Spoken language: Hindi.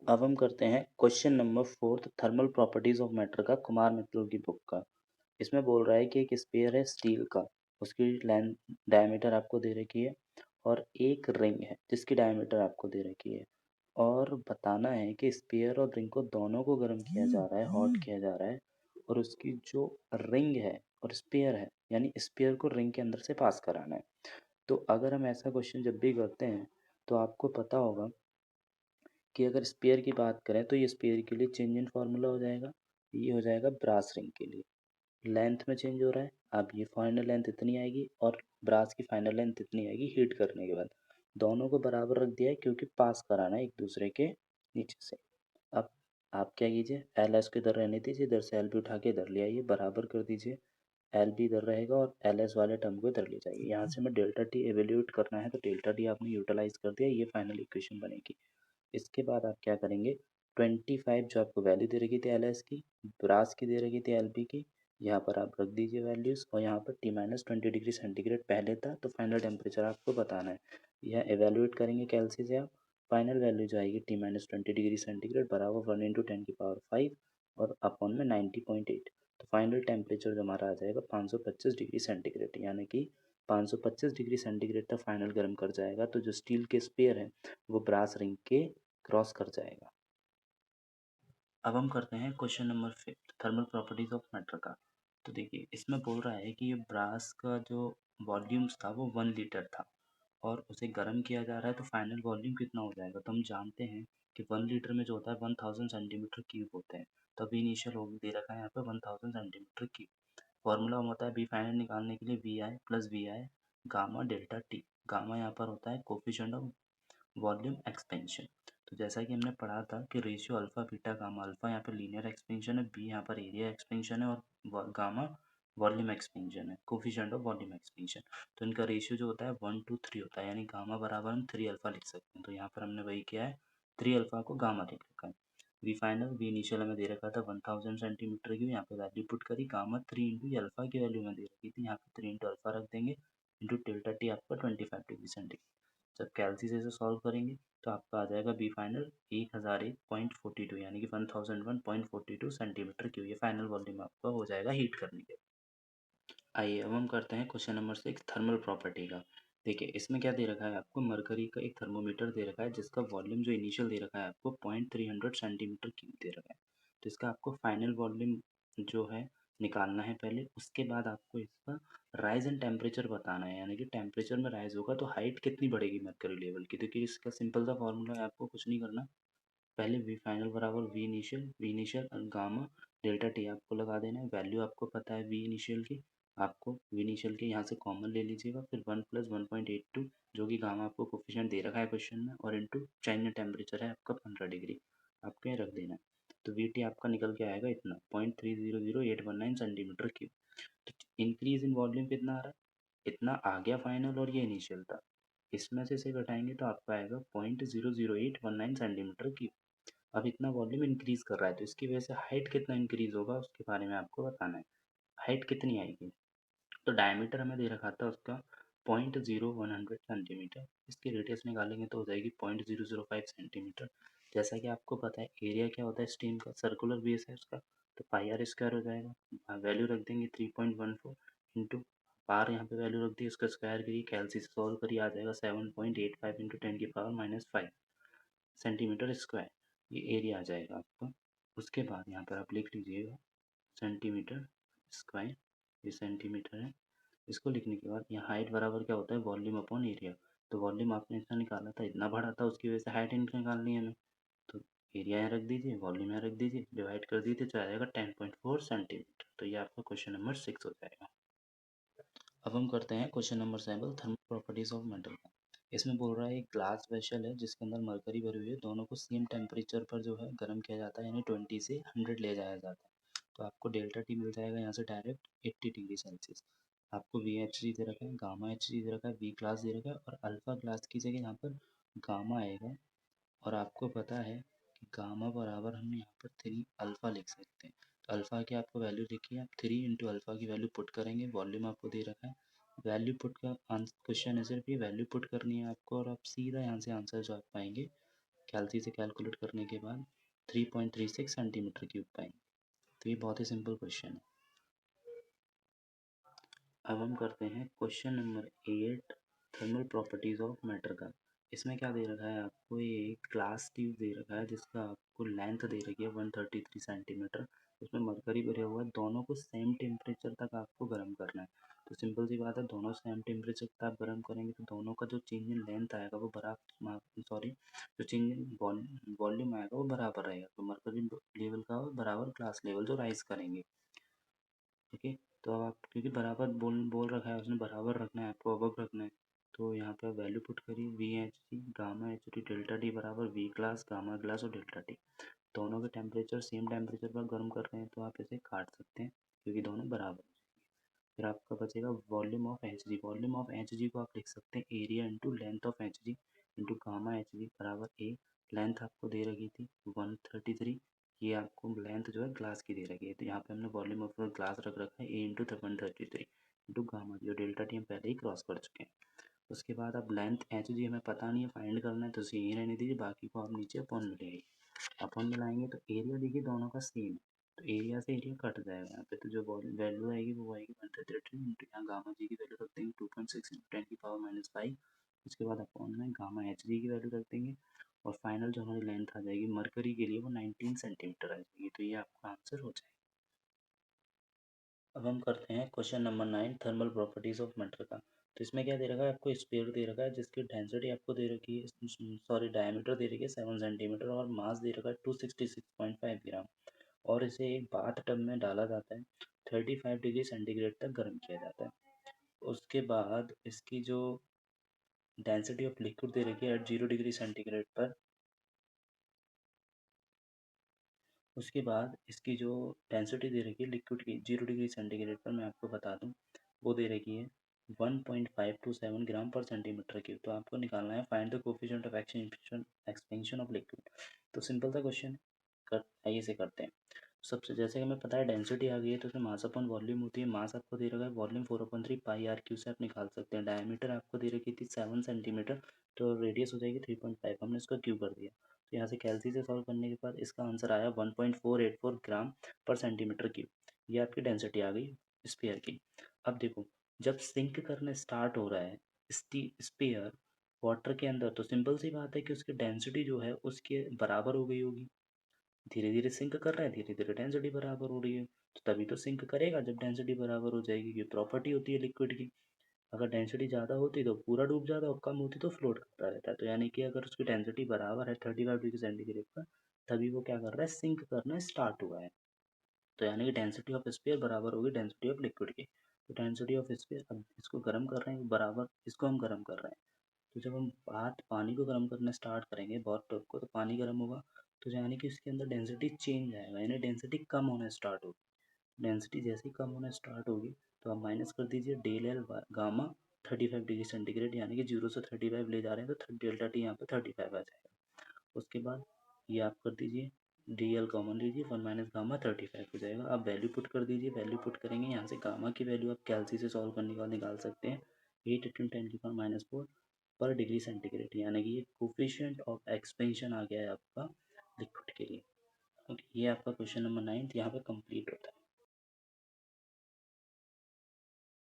अब हम करते हैं question number 4 thermal properties of matter का, कुमार मित्तल की बुक का। इसमें बोल रहा है कि एक स्फीयर है स्टील का, उसकी लेंथ डायमीटर आपको दे रखी है, और एक रिंग है जिसकी डायमीटर आपको दे रखी है, और बताना है कि स्फीयर और रिंग को दोनों को गर्म किया जा रहा है, हॉट किया जा रहा है, और उसकी जो रिंग है और स्फीयर है, यानी स्फीयर को रिंग के अंदर से पास कराना है। तो अगर हम ऐसा क्वेश्चन जब भी करते हैं तो आपको पता होगा कि अगर स्पेयर की बात करें तो ये स्पेयर के लिए चेंज इन फार्मूला हो जाएगा, ये हो जाएगा ब्रास रिंग के लिए। लेंथ में चेंज हो रहा है, अब ये फाइनल लेंथ इतनी आएगी और ब्रास की फाइनल लेंथ इतनी आएगी हीट करने के बाद। दोनों को बराबर रख दिया है क्योंकि पास कराना है एक दूसरे के नीचे से। अब आप क्या कीजिए, एल एस को इधर रहने दीजिए, इधर से एल बी उठा के इधर ले आइए, बराबर कर दीजिए। एल बी इधर रहेगा और एल एस वाले टर्म को इधर ले जाइए। यहाँ से हमें डेल्टा टी एवेल्यूट करना है, तो डेल्टा टी आपने यूटिलाइज कर दिया, ये फाइनल इक्वेशन बनेगी। इसके बाद आप क्या करेंगे, 25 जो आपको वैल्यू दे रखी थी एल एस की, ब्रास की दे रखी थी एल बी की, यहाँ पर आप रख दीजिए वैल्यूज़, और यहाँ पर T-20 डिग्री सेंटीग्रेड पहले था, तो फाइनल टेम्परेचर आपको बताना है। यह एवेल्यूएट करेंगे कैलसी से आप, फाइनल वैल्यू जो आएगी T-20 डिग्री सेंटीग्रेड बराबर 1 × 10⁵ और अपॉन में 90.8। तो फाइनल टेम्परेचर जो हमारा आ जाएगा 525 डिग्री सेंटीग्रेड, यानी कि 525 डिग्री सेंटीग्रेड तक फाइनल गर्म कर जाएगा, तो जो स्टील के स्पेयर है वो ब्रास रिंग के क्रॉस कर जाएगा। अब हम करते हैं question number 5 thermal properties of matter का। तो देखिए इसमें बोल रहा है कि ये ब्रास का जो वॉल्यूम्स था वो 1 लीटर था, और उसे गर्म किया जा रहा है, तो फाइनल वॉल्यूम कितना हो जाएगा। तो हम जानते हैं कि 1 लीटर में जो होता है 1000 सेंटीमीटर क्यूब होते हैं। तो अभी इनिशियल हो दे रखा है यहाँ पे 1000 सेंटीमीटर क्यूब। फॉर्मूला होता है बी फाइनल निकालने के लिए V I plus V I gamma delta T. Gamma यहाँ पर होता है कोफिशिएंट ऑफ वॉल्यूम एक्सपेंशन। तो जैसा कि हमने पढ़ा था कि ratio alpha beta gamma, alpha यहाँ पर लीनियर एक्सपेंशन है, बी यहाँ पर एरिया एक्सपेंशन है, और गामा वॉल्यूम एक्सपेंशन है, कोफिशिएंट ऑफ वॉल्यूम एक्सपेंशन। तो इनका रेशियो जो होता है 1:3 होता है, यानी गामा बराबर हम 3 अल्फा लिख सकते हैं। तो यहाँ पर हमने वही किया है, 3 अल्फा को गामा लिख रखा है। वी फाइनल वी इनिशियल हमें दे रखा था 1000 सेंटीमीटर की, यहाँ पे वैल्यू पुट करी, गामा 3 इंटू अल्फा की वैल्यू में दे रखी थी, यहाँ पे 3 इंटू अल्फा रख देंगे, इंटू डेल्टा टी आपका 25 डिग्री सेंटीग्रेड। जब कैलसी से सॉल्व करेंगे तो आपका आ जाएगा बी फाइनल 1001.42, यानी कि 1001.42 सेंटीमीटर क्यूब। ये फाइनल वॉल्यूम आपका हो जाएगा हीट करने के। आइए अब हम करते हैं क्वेश्चन नंबर 6 थर्मल प्रॉपर्टी का। देखिए इसमें क्या दे रखा है आपको, मरकरी का एक थर्मोमीटर दे रखा है जिसका वॉल्यूम जो इनिशियल दे रखा है आपको 0.300 सेंटीमीटर क्यूब दे रखा है। तो इसका आपको फाइनल वॉल्यूम जो है निकालना है पहले, उसके बाद आपको इसका राइज इन टेम्परेचर बताना है, यानी कि टेम्परेचर में राइज होगा तो हाइट कितनी बढ़ेगी मरकरी लेवल की। तो कि इसका सिंपल सा फॉर्मूला है, आपको कुछ नहीं करना, पहले वी फाइनल बराबर V initial gamma delta T आपको लगा देना है। वैल्यू आपको पता है वी इनिशियल की, आपको वी इनिशियल के यहाँ से कॉमन ले लीजिएगा, फिर 1 + 1.82 जो कि गामा आपको कोफिशिएंट दे रखा है क्वेश्चन में, और इंटू चेंज इन टेम्परेचर है आपका 15 डिग्री, आपको यहाँ रख देना है। तो वी टी आपका निकल के आएगा इतना 0.300819 सेंटीमीटर क्यूब। तो इंक्रीज इन वॉल्यूम कितना आ रहा है, इतना आ गया फाइनल, और ये इनिशियल था, इसमें से इसे घटाएंगे तो आपका आएगा 0.00819 सेंटीमीटर क्यूब। अब इतना वॉल्यूम इंक्रीज कर रहा है, तो इसकी वजह से हाइट कितना इंक्रीज होगा उसके बारे में आपको बताना है। हाइट कितनी आएगी, तो डायमीटर हमें दे रखा था उसका 0.0100 सेंटीमीटर, इसकी रेडियस निकालेंगे तो हो जाएगी 0.005 सेंटीमीटर। जैसा कि आपको पता है एरिया क्या होता है स्टीम का, सर्कुलर बेस है उसका, तो पाई आर स्क्वायर हो जाएगा। वैल्यू रख देंगे 3.14 इंटू पार, यहाँ पे वैल्यू रख दी, उसका स्क्वायर करिए, कैलसी से सॉल्व करिए, आ जाएगा 7.85 इंटू 10⁻⁻5 सेंटीमीटर स्क्वायर, ये एरिया आ जाएगा आपका। उसके बाद यहाँ पर आप लिख लीजिएगा सेंटीमीटर स्क्वायर, ये सेंटीमीटर है। इसको लिखने के बाद यहाँ हाइट बराबर क्या होता है, वॉल्यूम अपॉन एरिया। तो वॉल्यूम आपने इतना निकाला था, इतना बड़ा था, उसकी वजह से हाइट निकालनी है हमें। तो एरिया यहाँ रख दीजिए, वॉल्यूम यहाँ रख दीजिए, डिवाइड कर दीजिए तो आ जाएगा 10.4 सेंटीमीटर। तो ये आपका क्वेश्चन नंबर 6 हो जाएगा। अब हम करते हैं question number 7 thermal properties of metal का। इसमें बोल रहा है एक ग्लास वेसल है जिसके अंदर मरकरी भरी हुई है, दोनों को सेम टेम्परेचर पर जो है गर्म किया जाता है, यानी 20 से 100 ले जाया जाता है। तो आपको डेल्टा टी मिल जाएगा यहाँ से डायरेक्ट 80 डिग्री सेल्सियस। आपको वी एच डी दे रखा है, गामा एच डी दे रखा है, वी क्लास दे रखा है, और अल्फा क्लास की जगह यहाँ पर गामा आएगा। और आपको पता है कि गामा बराबर हम यहाँ पर 3 अल्फ़ा लिख सकते हैं। तो अल्फ़ा की आपको वैल्यू लिखी है, आप 3 इंटू अल्फ़ा की वैल्यू पुट करेंगे, वॉल्यूम आपको दे रखा है, वैल्यू पुट का क्वेश्चन है सिर्फ ये वैल्यू पुट करनी है आपको, और आप सीधा यहाँ से आंसर जो आप पाएंगे कैलसी से कैलकुलेट करने के बाद 3.36 सेंटीमीटर क्यूब पाएंगे। तो ये बहुत ही सिंपल क्वेश्चन है। अब हम करते हैं question number 8, thermal properties of matter का। इसमें क्या दे रखा है आपको, ये ग्लास ट्यूब दे रखा है जिसका आपको लेंथ दे रखी है 133 सेंटीमीटर। उसमें मरकरी भरा हुआ है, दोनों को सेम टेम्परेचर तक आपको गर्म करना है। तो सिंपल सी बात है, दोनों सेम टेम्परेचर तक आप गर्म करेंगे तो दोनों का जो चेंज इन लेंथ आएगा वो जो चेंज इन वॉल्यूम आएगा वो बराबर रहेगा। तो मरकरी लेवल का बराबर ग्लास लेवल जो राइज करेंगे। ठीक है, तो अब आप क्योंकि बराबर बोल रखा है उसने, बराबर रखना है आपको, अबव रखना है। तो यहाँ पे वैल्यू पुट करिए, V H T gamma H T delta T बराबर वी ग्लास गामा ग्लास और डेल्टा टी। दोनों के टेम्परेचर सेम टेम्परेचर पर गर्म कर रहे हैं तो आप इसे काट सकते हैं क्योंकि दोनों बराबर। फिर आपका बचेगा volume of H G. Volume of H G को आप लिख सकते हैं area into length of H G into gamma H G बराबर ए। लेंथ आपको दे रखी थी 133, ये आपको लेंथ जो है ग्लास की दे रखी है, तो यहाँ पे हमने वॉल्यूम ऑफ ग्लास रख रखा है ए इंटू 133 इंटू गामा, जो डेल्टा टी हम पहले ही क्रॉस कर चुके हैं। उसके बाद अब लेंथ एच जी हमें पता नहीं है, फाइंड करना है, तो यही रहने दीजिए, बाकी को आप नीचे अपॉन में ले आइए। अपॉन में लाएंगे तो एरिया देखिए दोनों का सेम है, तो एरिया से एरिया कट जाएगा यहाँ पे, तो जो वैल्यू आएगी वो आएगी 133 इंटू यहाँ गामा जी की वैल्यू रख देंगे 2.6 इंटू 10⁻⁵। उसके बाद अपॉन में गामा एच जी की वैल्यू रख देंगे और फाइनल जो हमारी लेंथ आ जाएगी मरकरी के लिए वो 19 सेंटीमीटर आ जाएगी। तो ये आपका आंसर हो जाएगा। अब हम करते हैं question number 9, thermal properties of metal का। तो इसमें क्या दे रखा है आपको, स्फीयर दे रखा है जिसकी डेंसिटी आपको दे रखी है, डायमीटर दे रखी है 7 सेंटीमीटर और मास दे रखा है 266.5 ग्राम, और इसे एक बाथ टब में डाला जाता है, 35 डिग्री सेंटीग्रेड तक गर्म किया जाता है। उसके बाद इसकी जो डेंसिटी ऑफ लिक्विड दे रखी है एट 0 डिग्री सेंटीग्रेड पर। उसके बाद इसकी जो डेंसिटी दे रखी है लिक्विड की 0 डिग्री सेंटीग्रेड पर, मैं आपको बता दूं, वो दे रखी है 1.527 ग्राम पर सेंटीमीटर क्यूब। तो आपको निकालना है find the coefficient of expansion of liquid. तो सिंपल सा क्वेश्चन है, आइए से करते हैं। सबसे जैसे कि हमें पता है डेंसिटी आ गई है तो उसमें मास अपन वॉल्यूम होती है, मास आपको दे रखा है वॉल्यूम 4/3 पाई आर क्यू से आप निकाल सकते हैं। डायमीटर आपको दे रखी थी 7 सेंटीमीटर, तो रेडियस हो जाएगी 3.5, हमने इसका क्यू कर दिया। तो यहाँ से कैलसी से सॉल्व करने के बाद इसका आंसर आया 1.484 ग्राम पर सेंटीमीटर क्यूब। ये आपकी डेंसिटी आ गई स्पेयर की। अब देखो, जब सिंक करने स्टार्ट हो रहा है स्पेयर वाटर के अंदर, तो सिंपल सी बात है कि उसकी डेंसिटी जो है उसके बराबर हो गई होगी। धीरे धीरे सिंक कर रहा है, धीरे धीरे डेंसिटी बराबर हो रही है, तो तभी तो सिंक करेगा जब डेंसिटी बराबर हो जाएगी। ये प्रॉपर्टी होती है लिक्विड की। अगर डेंसिटी ज़्यादा होती तो पूरा डूब जाता और कम होती तो फ्लोट करता रहता है। तो यानी कि अगर उसकी डेंसिटी बराबर है 35 डिग्री सेंटीग्रेड पर, तभी वो क्या कर रहा है, सिंक करना स्टार्ट हुआ है। तो यानी कि डेंसिटी ऑफ स्फीयर बराबर होगी डेंसिटी ऑफ लिक्विड की। तो डेंसिटी ऑफ स्फीयर, अब इसको गर्म कर रहे हैं बराबर, इसको हम गर्म कर रहे हैं। तो जब हम पानी को गर्म करना स्टार्ट करेंगे बहुत टब को, तो पानी गर्म होगा, तो यानी कि उसके अंदर डेंसिटी चेंज आएगा, यानी डेंसिटी कम होना स्टार्ट होगी। डेंसिटी जैसे ही कम होना स्टार्ट होगी तो आप माइनस कर दीजिए del L gamma 35 degree centigrade, यानी कि 0 से 35 ले जा रहे हैं तो डेल्टा टी यहाँ पे 35 आ जाएगा। उसके बाद ये आप कर दीजिए, डी एल कॉमन लीजिए, 1 - गामा 35 हो जाएगा। आप वैल्यू पुट कर दीजिए, वैल्यू पुट करेंगे यहाँ से गामा की वैल्यू आप कैलसी से सॉल्व करने के बाद निकाल सकते हैं 8 × 10⁻⁴ पर डिग्री सेंटीग्रेड, यानी कि ये कोफिशिएंट ऑफ एक्सपेंशन आ गया है आपका लिक्विड के लिए। ओके, ये आपका क्वेश्चन नंबर 9 यहाँ पे कंप्लीट होता है।